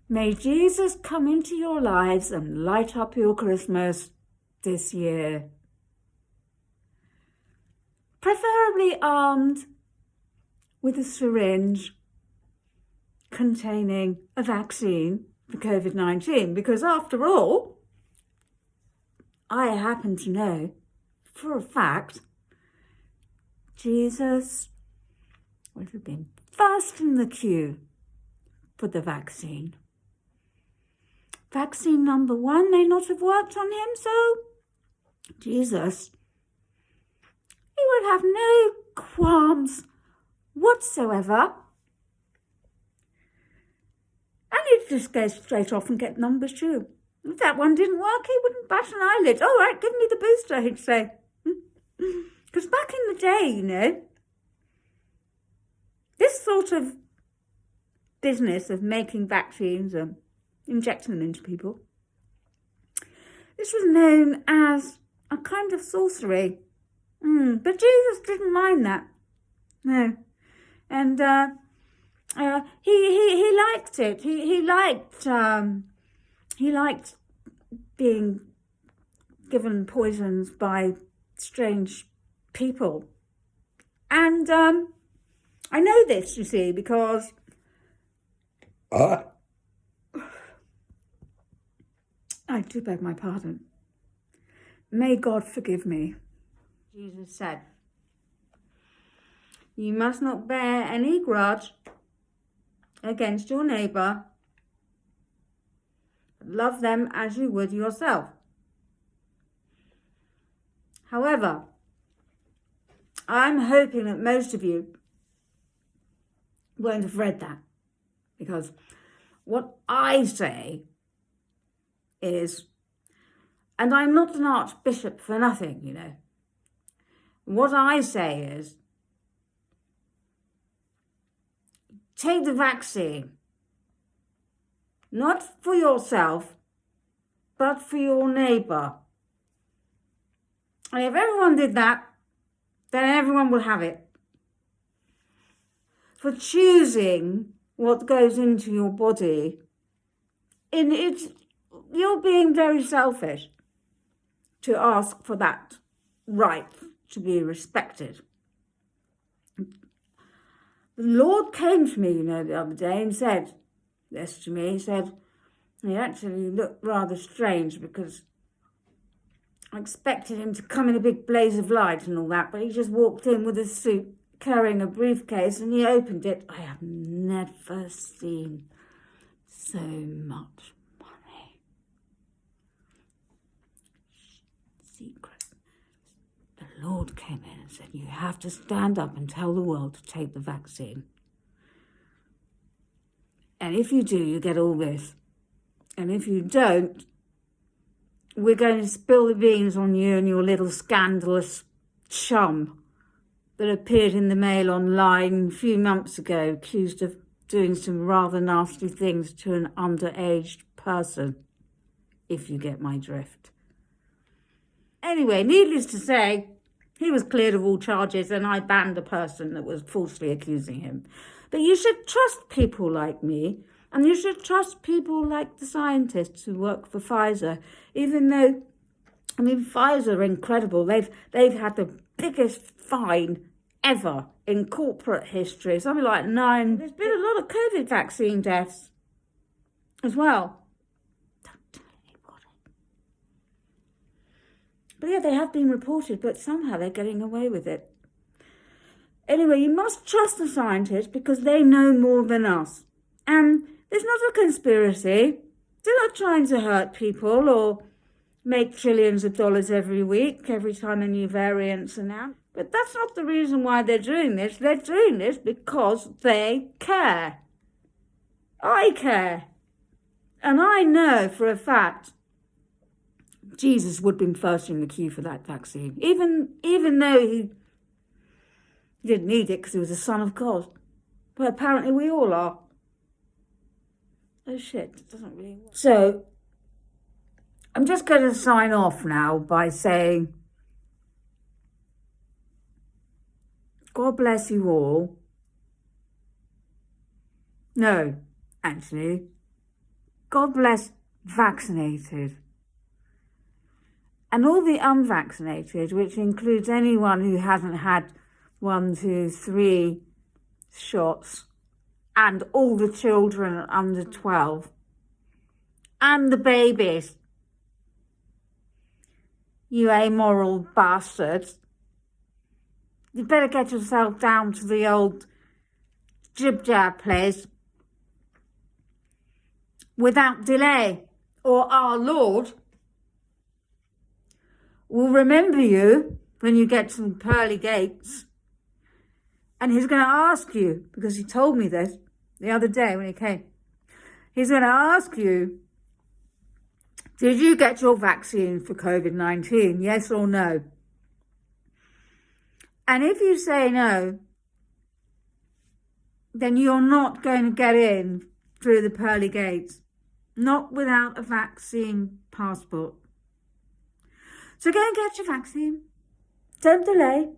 May Jesus come into your lives and light up your Christmas this year. Preferably armed with a syringe containing a vaccine for COVID-19, because after all, I happen to know for a fact Jesus would have been first in the queue for the vaccine. Vaccine number 1 may not have worked on him, so Jesus, he would have no qualms whatsoever. And he'd just go straight off and get number 2. If that one didn't work, he wouldn't bat an eyelid. All right, give me the booster, he'd say. Because back in the day, you know, this sort of business of making vaccines and injecting them into people, this was known as a kind of sorcery. But Jesus didn't mind that. No. And he liked it. He liked being given poisons by strange people. And I know this, you see, because I do beg my pardon. May God forgive me. Jesus said, you must not bear any grudge against your neighbour. Love them as you would yourself. However, I'm hoping that most of you won't have read that, because what I say is, and I'm not an archbishop for nothing, you know, what I say is, take the vaccine, not for yourself, but for your neighbour. And if everyone did that, then everyone will have it. For choosing what goes into your body, you're being very selfish to ask for that right to be respected. The Lord came to me, you know, the other day and said this to me. He said, he actually looked rather strange because I expected him to come in a big blaze of light and all that, but he just walked in with a suit carrying a briefcase and he opened it. I have never seen so much money. Secret. The Lord came in and said, you have to stand up and tell the world to take the vaccine. And if you do, you get all this. And if you don't, we're going to spill the beans on you and your little scandalous chum that appeared in the Mail online a few months ago, accused of doing some rather nasty things to an underage person, if you get my drift. Anyway, needless to say, he was cleared of all charges and I banned the person that was falsely accusing him. But you should trust people like me, and you should trust people like the scientists who work for Pfizer, even though, I mean, Pfizer are incredible. They've had the biggest fine ever in corporate history, something like 9. There's been a lot of COVID vaccine deaths as well. Don't tell anybody. But yeah, they have been reported, but somehow they're getting away with it. Anyway, you must trust the scientists because they know more than us. And there's not a conspiracy. They're not trying to hurt people or make trillions of dollars every week, every time a new variant's announced. But that's not the reason why they're doing this. They're doing this because they care. I care. And I know for a fact Jesus would have been first in the queue for that vaccine, even though he didn't need it because he was the Son of God. But apparently we all are. Oh shit, it doesn't really work. So, I'm just going to sign off now by saying, God bless you all. No, actually, God bless vaccinated. And all the unvaccinated, which includes anyone who hasn't had 1, 2, 3 shots, and all the children under 12, and the babies. You amoral bastards. You better get yourself down to the old jib-jab place without delay, or our Lord will remember you when you get to the pearly gates, and he's going to ask you, because he told me this the other day when he came, he's going to ask you, did you get your vaccine for COVID-19, yes or no? And if you say no, then you're not going to get in through the pearly gates, not without a vaccine passport. So go and get your vaccine. Don't delay.